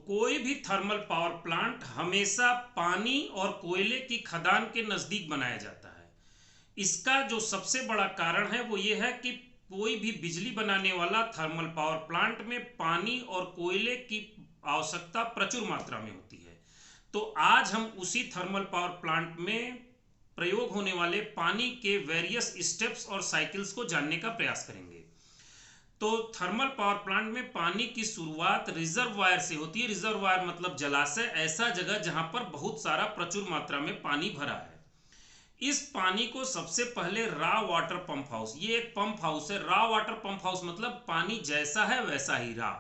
कोई भी thermal power plant हमेशा पानी और कोयले की खदान के नज़दीक बनाया जाता है। इसका जो सबसे बड़ा कारण है वो ये है कि कोई भी बिजली बनाने वाला थर्मल पावर प्लांट में पानी और कोयले की आवश्यकता प्रचुर मात्रा में होती है। तो आज हम उसी थर्मल पावर प्लांट में प्रयोग होने वाले पानी के वेरियस स्टेप्स और साइकिल्स को जानने का प्रयास करेंगे। तो थर्मल पावर प्लांट में पानी की शुरुआत रिजर्वायर से होती है। रिजर्वायर मतलब जलाशय, ऐसा जगह जहां पर बहुत सारा प्रचुर मात्रा में पानी भरा है। इस पानी को सबसे पहले रा वाटर पंप हाउस, ये एक पंप हाउस है। रा वाटर पंप हाउस मतलब पानी जैसा है वैसा ही रा,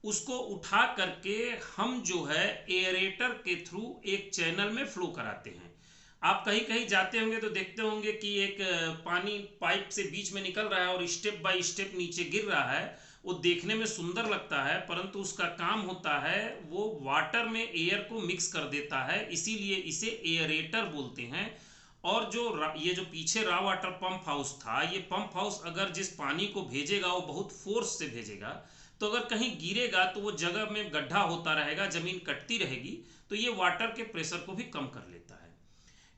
उसको उठा करके हम जो है एयरेटर के थ्रू एक चैनल में फ्लो कराते हैं। आप कहीं कहीं जाते होंगे तो देखते होंगे कि एक पानी पाइप से बीच में निकल रहा है और स्टेप बाय स्टेप नीचे गिर रहा है। वो देखने में सुंदर लगता है, परंतु उसका काम होता है वो वाटर में एयर को मिक्स कर देता है, इसीलिए इसे एयरेटर बोलते हैं। और जो ये जो पीछे रा वाटर पंप हाउस था, ये पंप हाउस अगर जिस पानी को भेजेगा वो बहुत फोर्स से भेजेगा, तो अगर कहीं गिरेगा तो वो जगह में गड्ढा होता रहेगा, जमीन कटती रहेगी, तो ये वाटर के प्रेशर को भी कम कर लेता है।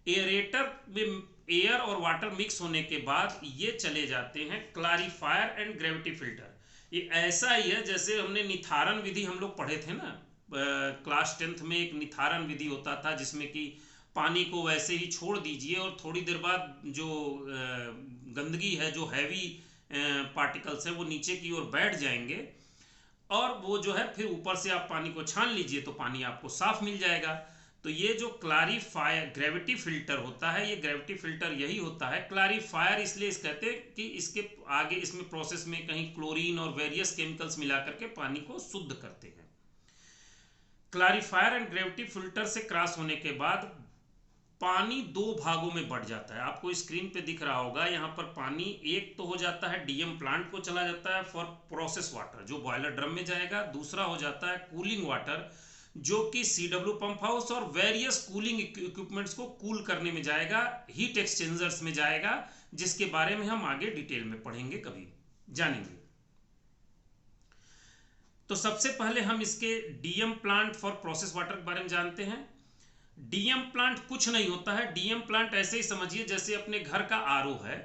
एयरेटर में एयर और वाटर मिक्स होने के बाद ये चले जाते हैं क्लैरिफायर एंड ग्रेविटी फिल्टर। ये ऐसा ही है जैसे हमने निथारण विधि हम लोग पढ़े थे ना, क्लास 10th में एक निथारण विधि होता था जिसमें कि पानी को वैसे ही छोड़ दीजिए और थोड़ी देर बाद जो गंदगी है, जो हैवी पार्टिकल्स है, वो नीचे की ओर बैठ जाएंगे और वो जो है फिर ऊपर से आप पानी को छान लीजिए तो पानी आपको साफ मिल जाएगा। तो ये जो क्लैरिफायर ग्रेविटी फिल्टर होता है, ये ग्रेविटी फिल्टर यही होता है। क्लैरिफायर इसलिए इस कहते हैं कि इसके आगे इसमें प्रोसेस में कहीं क्लोरीन और वेरियस केमिकल्स मिला करके पानी को शुद्ध करते हैं। क्लैरिफायर एंड ग्रेविटी फिल्टर से क्रॉस होने के बाद पानी दो भागों में बढ़ जाता है। आपको स्क्रीन पे दिख रहा होगा, यहाँ पर पानी एक तो हो जाता है डीएम प्लांट को चला जाता है फॉर प्रोसेस वाटर, जो बॉयलर ड्रम में जाएगा। दूसरा हो जाता है कूलिंग वाटर, जो कि सीडब्ल्यू पंप हाउस और वेरियस कूलिंग इक्विपमेंट्स को कूल करने में जाएगा, हीट एक्सचेंजर्स में जाएगा, जिसके बारे में हम आगे डिटेल में पढ़ेंगे, कभी जानेंगे। तो सबसे पहले हम इसके DM plant for process water के बारे में जानते हैं। डीएम प्लांट कुछ नहीं होता है। डीएम प्लांट ऐसे ही समझिए जैसे अपने घर का आरओ है।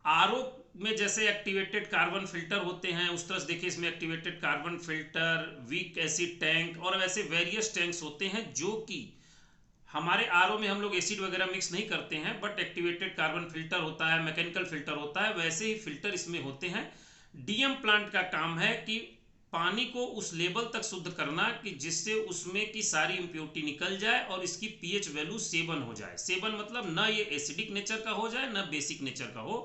आरओ में जैसे एक्टिवेटेड कार्बन फिल्टर होते हैं, उस तरह से देखिए इसमें activated carbon filter, weak acid tank और वैसे वेरियस टैंक्स होते हैं, जो कि हमारे आरओ में हम लोग एसिड वगैरह मिक्स नहीं करते हैं, बट एक्टिवेटेड कार्बन फिल्टर होता है, मैकेनिकल फिल्टर होता है, वैसे ही फिल्टर इसमें होते हैं। डीएम प्लांट का काम है कि पानी को उस लेवल तक शुद्ध करना कि जिससे उसमें की सारी इम्प्योरिटी निकल जाए और इसकी पीएच वैल्यू 7 हो जाए। 7 मतलब ना ये एसिडिक नेचर का हो जाए, ना बेसिक नेचर का हो,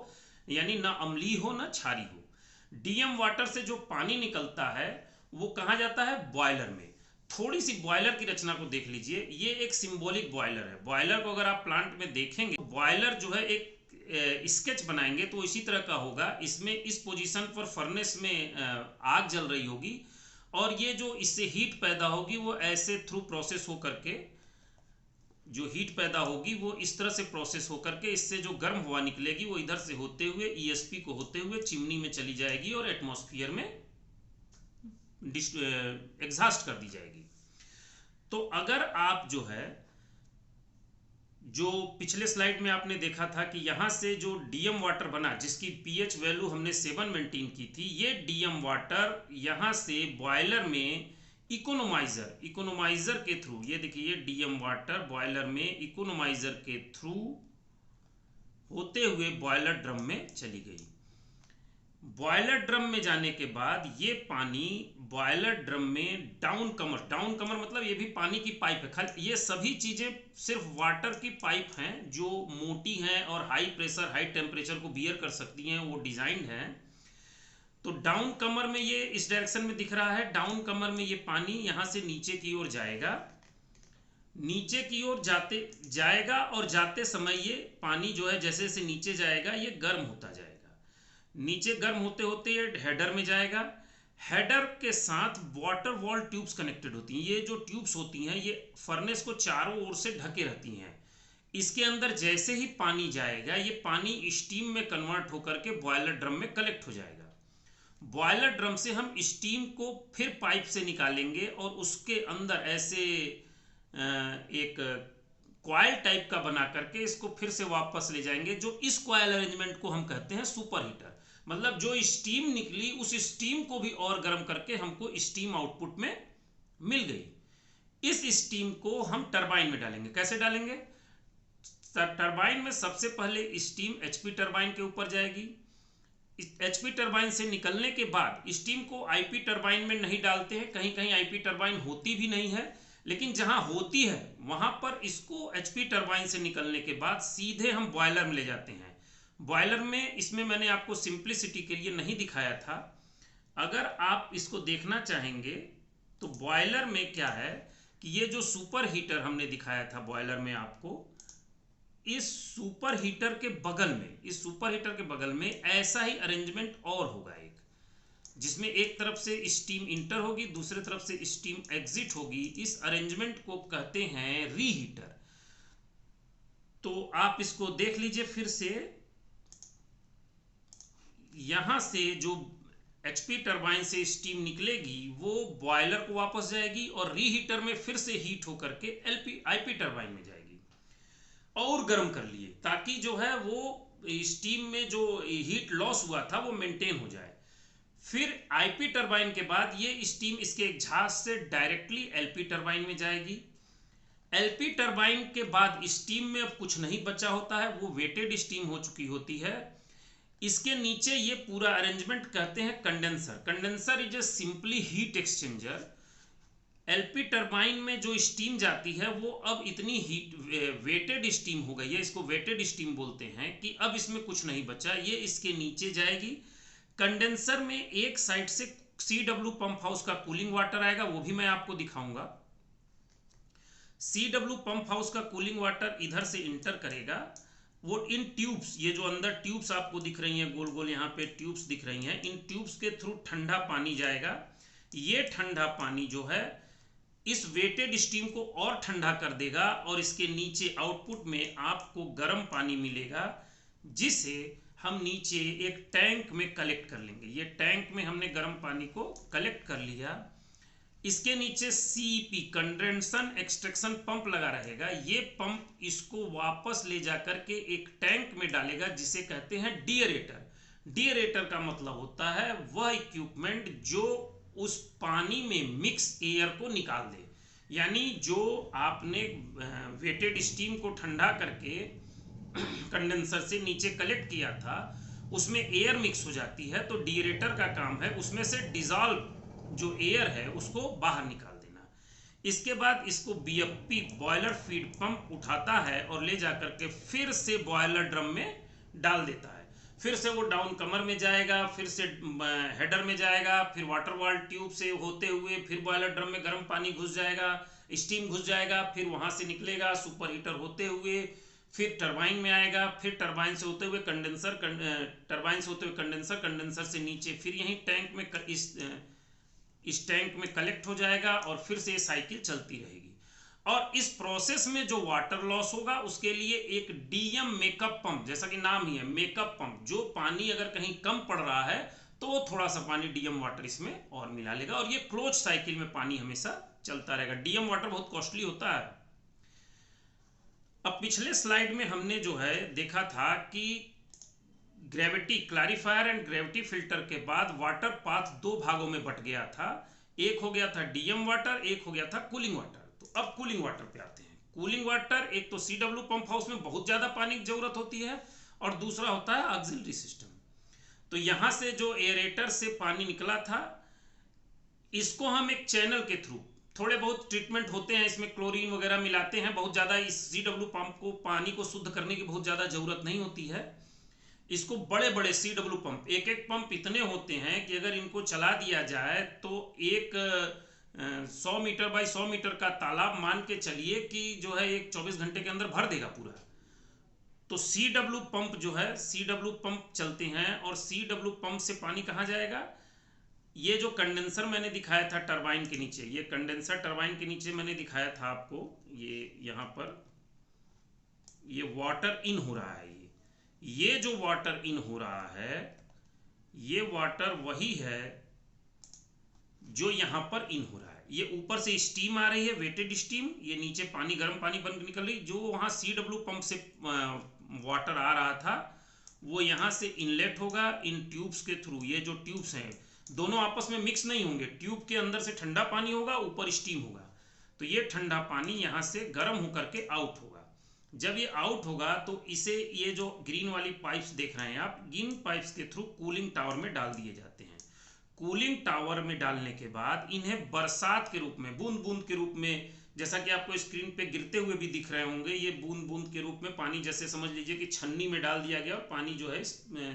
यानी ना अम्लीय हो ना क्षारीय हो। डीएम वाटर से जो पानी निकलता है वो कहाँ जाता है? बॉयलर में। थोड़ी सी बॉयलर की रचना को देख लीजिए, ये एक सिंबॉलिक बॉयलर है। बॉयलर को अगर आप प्लांट में देखेंगे, बॉयलर जो है एक स्केच बनाएंगे तो इसी तरह का होगा। इसमें इस पोजीशन पर फर्नेस में आग जल रही होगी और ये जो इससे हीट पैदा होगी वो ऐसे थ्रू प्रोसेस हो करके, जो हीट पैदा होगी वो इस तरह से प्रोसेस हो करके इससे जो गर्म हवा निकलेगी वो इधर से होते हुए ईएसपी को होते हुए चिमनी में चली जाएगी और एटमॉस्फेयर में एग्जॉस्ट कर दी जाएगी। तो अगर आप जो है, जो पिछले स्लाइड में आपने देखा था कि यहाँ से जो डीएम वाटर बना जिसकी पीएच वैल्यू हमने 7 मेंटेन की थी, ये डीएम वाटर यहाँ से बॉयलर में इकोनोमाइजर के थ्रू, ये देखिए डीएम वाटर बॉयलर में इकोनोमाइजर के थ्रू होते हुए बॉयलर ड्रम में चली गई। बॉयलर ड्रम में जाने के बाद ये पानी बॉयलर ड्रम में डाउन कमर मतलब ये भी पानी की पाइप है। खाली ये सभी चीज़ें सिर्फ वाटर की पाइप हैं जो मोटी हैं और हाई प्रेशर हाई टेम्परेचर को बियर कर सकती हैं, वो डिज़ाइंड हैं। तो डाउन कमर में ये इस डायरेक्शन में दिख रहा है। डाउन कमर में ये पानी यहाँ से नीचे की ओर जाएगा, नीचे की ओर जाएगा और जाते समय ये पानी जो है जैसे जैसे नीचे जाएगा ये गर्म होता जाएगा। नीचे गर्म होते होते ये हेडर में जाएगा। हेडर के साथ वाटर वॉल ट्यूब्स कनेक्टेड होती हैं। ये जो ट्यूब्स होती हैं ये फर्नेस को चारों ओर से ढके रहती हैं। इसके अंदर जैसे ही पानी जाएगा ये पानी स्टीम में कन्वर्ट होकर के बॉयलर ड्रम में कलेक्ट हो जाएगा। बॉयलर ड्रम से हम स्टीम को फिर पाइप से निकालेंगे और उसके अंदर ऐसे एक कॉइल टाइप का बना करके इसको फिर से वापस ले जाएंगे। जो इस कॉइल अरेंजमेंट को हम कहते हैं सुपर हीटर। मतलब जो स्टीम निकली उस स्टीम को भी और गर्म करके हमको स्टीम आउटपुट में मिल गई। इस स्टीम को हम टरबाइन में डालेंगे। कैसे डालेंगे? टरबाइन में सबसे पहले स्टीम एचपी टरबाइन के ऊपर जाएगी। एचपी टरबाइन से निकलने के बाद स्टीम को आईपी टरबाइन में नहीं डालते हैं, कहीं कहीं आईपी टरबाइन होती भी नहीं है, लेकिन जहां होती है वहां पर इसको एचपी टरबाइन से निकलने के बाद सीधे हम बॉयलर में ले जाते हैं। बॉयलर में, इसमें मैंने आपको सिंप्लिसिटी के लिए नहीं दिखाया था, अगर आप इसको देखना चाहेंगे तो बॉयलर में क्या है कि ये जो सुपर हीटर हमने दिखाया था बॉयलर में आपको, इस सुपर हीटर के बगल में ऐसा ही अरेंजमेंट और होगा एक, जिसमें एक तरफ से स्टीम इंटर होगी, दूसरे तरफ से स्टीम एग्जिट होगी। इस अरेंजमेंट को कहते हैं रीहीटर। तो आप इसको देख लीजिए फिर से। यहां से जो एचपी टरबाइन से स्टीम निकलेगी वो बॉयलर को वापस जाएगी और रीहीटर में फिर से हीट होकर के आईपी टरबाइन में जाएगी। और गर्म कर लिए ताकि जो है वो स्टीम में जो हीट लॉस हुआ था वो मेंटेन हो जाए। फिर आईपी टरबाइन के बाद ये स्टीम इसके एग्जॉस्ट से डायरेक्टली एलपी टरबाइन में जाएगी। एलपी टरबाइन के बाद स्टीम में अब कुछ नहीं बचा होता है, वो वेटेड स्टीम हो चुकी होती है। इसके नीचे ये पूरा अरेंजमेंट कहते हैं condenser. Condenser is a simply heat exchanger. LP turbine में जो स्टीम जाती है वो अब इतनी हीट वेटेड स्टीम हो गई है, इसको वेटेड स्टीम बोलते हैं, कि अब इसमें कुछ नहीं बचा, ये इसके नीचे जाएगी। कंडेंसर में एक साइड से सीडब्ल्यू पंप हाउस का कूलिंग वाटर आएगा, वो भी मैं आपको दिखाऊंगा। सीडब्ल्यू पंप हाउस का कूलिंग वाटर इधर से इंटर करेगा, वो इन ट्यूब्स, ये जो अंदर ट्यूब्स आपको दिख रही हैं गोल गोल, यहाँ पे ट्यूब्स दिख रही हैं, इन ट्यूब्स के थ्रू ठंडा पानी जाएगा। ये ठंडा पानी जो है इस वेटेड स्टीम को और ठंडा कर देगा और इसके नीचे आउटपुट में आपको गर्म पानी मिलेगा, जिसे हम नीचे एक टैंक में कलेक्ट कर लेंगे। ये टैंक में हमने गर्म पानी को कलेक्ट कर लिया। इसके नीचे सीईपी कंडेंसन एक्सट्रैक्शन पंप लगा रहेगा। ये पंप इसको वापस ले जाकर के एक टैंक में डालेगा जिसे कहते हैं डीएरेटर। डीएरेटर का मतलब होता है वह इक्विपमेंट जो उस पानी में मिक्स एयर को निकाल दे। यानी जो आपने वेटेड स्टीम को ठंडा करके कंडेंसर से नीचे कलेक्ट किया था उसमें एयर मिक्स हो जाती है, तो डीएरेटर का काम है उसमें से डिजॉल्व जो एयर है उसको बाहर निकाल देना। इसके बाद इसको बीएफपी बॉयलर फीड पंप उठाता है और ले जाकर के फिर से बॉयलर ड्रम में डाल देता है। फिर से वो डाउन कमर में जाएगा, फिर से हेडर में जाएगा, फिर वाटर वाल ट्यूब से होते हुए फिर बॉयलर ड्रम में गर्म पानी घुस जाएगा, स्टीम घुस जाएगा, फिर वहां से निकलेगा सुपर हीटर होते हुए फिर टरबाइन में आएगा, फिर टरबाइन से होते हुए कंडेंसर, टरबाइन से होते हुए कंडेंसर, कंडेंसर से नीचे फिर यहीं टैंक में इस टैंक में कलेक्ट हो जाएगा और फिर से ये साइकिल चलती रहेगी। और इस प्रोसेस में जो वाटर लॉस होगा उसके लिए एक डीएम मेकअप पंप, जैसा कि नाम ही है मेकअप पंप, जो पानी अगर कहीं कम पड़ रहा है तो वो थोड़ा सा पानी डीएम वाटर इसमें और मिला लेगा और ये क्लोज साइकिल में पानी हमेशा चलता रहेगा। डीएम वाटर बहुत कॉस्टली होता है। अब पिछले स्लाइड में हमने जो है देखा था कि gravity clarifier and gravity filter के बाद वाटर पाथ दो भागों में बट गया था। एक हो गया था डीएम वाटर, एक हो गया था कूलिंग वाटर। तो अब कूलिंग वाटर पे आते हैं। कूलिंग वाटर एक तो सीडब्ल्यू पंप हाउस में बहुत ज्यादा पानी की जरूरत होती है और दूसरा होता है ऑक्सिलरी सिस्टम। तो यहां से जो एरेटर से पानी निकला था इसको हम एक चैनल के थ्रू, थोड़े बहुत ट्रीटमेंट होते हैं इसमें, क्लोरीन वगैरह मिलाते हैं, बहुत ज़्यादा इस सीडब्ल्यू पंप को पानी को शुद्ध करने की बहुत ज़्यादा ज़रूरत नहीं होती है। इसको बड़े बड़े सीडब्ल्यू पंप, एक एक पंप इतने होते हैं कि अगर इनको चला दिया जाए तो एक 100 मीटर बाई 100 मीटर का तालाब मान के चलिए कि जो है एक 24 घंटे के अंदर भर देगा पूरा। तो सीडब्ल्यू पंप जो है, सीडब्ल्यू पंप चलते हैं और सीडब्ल्यू पंप से पानी कहाँ जाएगा? ये जो कंडेंसर मैंने दिखाया था टरबाइन के नीचे, ये कंडेंसर टरबाइन के नीचे मैंने दिखाया था आपको, ये यहाँ पर ये वाटर इन हो रहा है। ये जो वाटर इन हो रहा है ये वाटर वही है जो यहाँ पर इन हो रहा है। ये ऊपर से स्टीम आ रही है, वेटेड स्टीम, ये नीचे पानी, गर्म पानी बन के निकल रही। जो वहाँ CW पंप से वाटर आ रहा था वो यहाँ से इनलेट होगा इन ट्यूब्स के थ्रू। ये जो ट्यूब्स हैं दोनों आपस में मिक्स नहीं होंगे, ट्यूब के अंदर से ठंडा पानी होगा, ऊपर स्टीम होगा, तो ये ठंडा पानी यहाँ से गर्म होकर के आउट होगा। जब ये आउट होगा तो इसे, ये जो ग्रीन वाली पाइप्स देख रहे हैं आप, इन पाइप्स के थ्रू कूलिंग टावर में डाल दिए जाते हैं। कूलिंग टावर में डालने के बाद इन्हें बरसात के रूप में, बूंद बूंद के रूप में, जैसा कि आपको स्क्रीन पे गिरते हुए भी दिख रहे होंगे, ये बूंद बूंद के रूप में पानी, जैसे समझ लीजिए कि छन्नी में डाल दिया गया और पानी जो है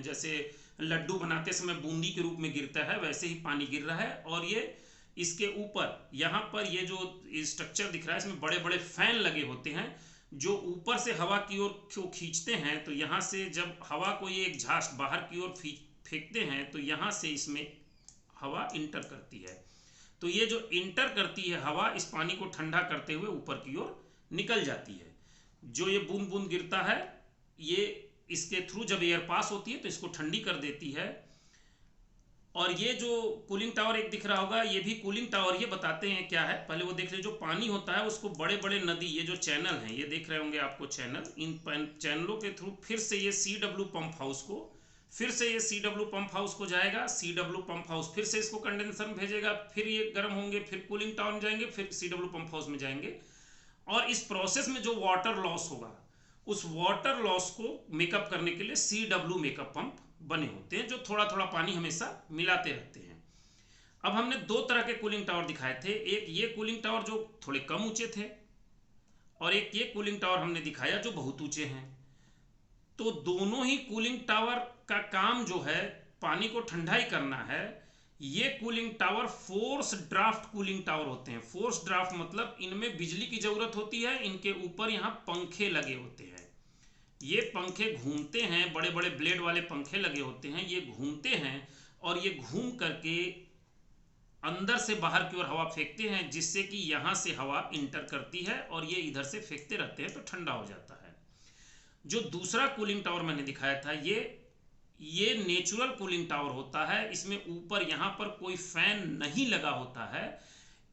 जैसे लड्डू बनाते समय बूंदी के रूप में गिरता है, वैसे ही पानी गिर रहा है। और ये इसके ऊपर, यहाँ पर ये जो स्ट्रक्चर दिख रहा है, इसमें बड़े बड़े फैन लगे होते हैं जो ऊपर से हवा की ओर क्यों खींचते हैं। तो यहाँ से जब हवा को ये एक झांस बाहर की ओर फेंकते हैं तो यहाँ से इसमें हवा इंटर करती है। तो ये जो इंटर करती है हवा, इस पानी को ठंडा करते हुए ऊपर की ओर निकल जाती है। जो ये बूंद बूंद गिरता है, ये इसके थ्रू जब एयर पास होती है तो इसको ठंडी कर देती है। और ये जो कूलिंग टावर एक दिख रहा होगा, ये भी कूलिंग टावर, ये बताते हैं क्या है, पहले वो देख लीजिए। जो पानी होता है उसको बड़े बड़े नदी, ये जो चैनल हैं, ये देख रहे होंगे आपको चैनल, इन चैनलों के थ्रू फिर से ये CW पंप हाउस को, फिर से ये CW पंप हाउस को जाएगा। CW पंप हाउस फिर से इसको कंडेंसर में भेजेगा, फिर ये गर्म होंगे, फिर कूलिंग टावर में जाएंगे, फिर CW पंप हाउस में जाएंगे। और इस प्रोसेस में जो वाटर लॉस होगा, उस वाटर लॉस को मेकअप करने के लिए CW मेकअप पंप बने होते हैं, जो थोड़ा थोड़ा पानी हमेशा मिलाते रहते हैं। अब हमने दो तरह के कूलिंग टावर दिखाए थे, एक ये कूलिंग टावर जो थोड़े कम ऊंचे थे, और एक ये कूलिंग टावर हमने दिखाया जो बहुत ऊंचे हैं। तो दोनों ही कूलिंग टावर का काम जो है पानी को ठंडा ही करना है। ये cooling tower force draft cooling tower होते हैं। फोर्स ड्राफ्ट मतलब इनमें बिजली की जरूरत होती है, इनके ऊपर यहाँ पंखे लगे होते हैं। ये पंखे घूमते हैं, बड़े बड़े ब्लेड वाले पंखे लगे होते हैं, ये घूमते हैं और ये घूम करके अंदर से बाहर की ओर हवा फेंकते हैं, जिससे कि यहाँ से हवा इंटर करती है और ये इधर से फेंकते रहते हैं तो ठंडा हो जाता है। जो दूसरा कूलिंग टावर मैंने दिखाया था, ये नेचुरल कूलिंग टावर होता है। इसमें ऊपर यहाँ पर कोई फैन नहीं लगा होता है।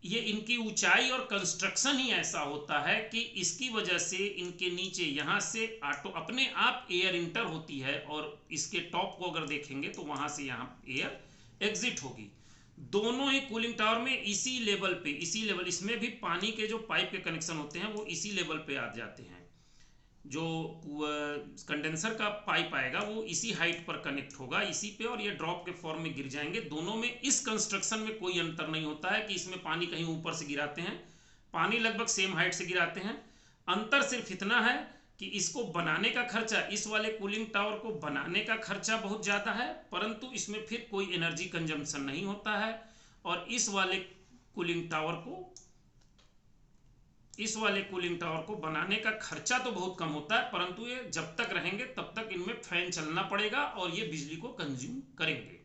ये इनकी ऊंचाई और कंस्ट्रक्शन ही ऐसा होता है कि इसकी वजह से इनके नीचे यहाँ से अपने आप एयर इंटर होती है, और इसके टॉप को अगर देखेंगे तो वहाँ से यहाँ एयर एग्जिट होगी। दोनों ही कूलिंग टावर में इसी लेवल पे, इसमें भी पानी के जो पाइप के कनेक्शन होते हैं वो इसी लेवल पे आ जाते हैं। जो कंडेंसर का पाइप आएगा वो इसी हाइट पर कनेक्ट होगा, इसी पे, और ये ड्रॉप के फॉर्म में गिर जाएंगे। दोनों में इस कंस्ट्रक्शन में कोई अंतर नहीं होता है कि इसमें पानी कहीं ऊपर से गिराते हैं, पानी लगभग सेम हाइट से गिराते हैं। अंतर सिर्फ इतना है कि इसको बनाने का खर्चा, इस वाले कूलिंग टावर को बनाने का खर्चा बहुत ज़्यादा है, परंतु इसमें फिर कोई एनर्जी कंजम्पशन नहीं होता है। और इस वाले कूलिंग टावर को बनाने का खर्चा तो बहुत कम होता है, परंतु ये जब तक रहेंगे तब तक इनमें फैन चलना पड़ेगा और ये बिजली को कंज्यूम करेंगे।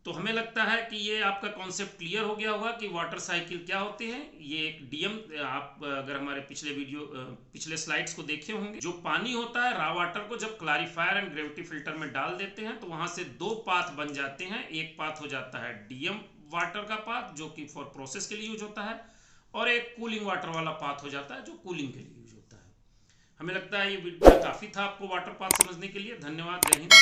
तो हमें लगता है कि ये आपका कॉन्सेप्ट क्लियर हो गया होगा कि वाटर साइकिल क्या होते हैं। ये एक डीएम, आप अगर हमारे पिछले स्लाइड्स को देखे होंगे, जो पानी होता है रॉ वाटर को जब क्लैरिफायर एंड ग्रेविटी फिल्टर में डाल देते हैं तो वहां से दो पाथ बन जाते हैं। एक पाथ हो जाता है डीएम वाटर का पाथ, जो कि फॉर प्रोसेस के लिए यूज होता है, और एक कूलिंग वाटर वाला पाथ हो जाता है जो कूलिंग के लिए यूज होता है। हमें लगता है ये वीडियो काफ़ी था आपको वाटर पाथ समझने के लिए। धन्यवाद। जय हिंद।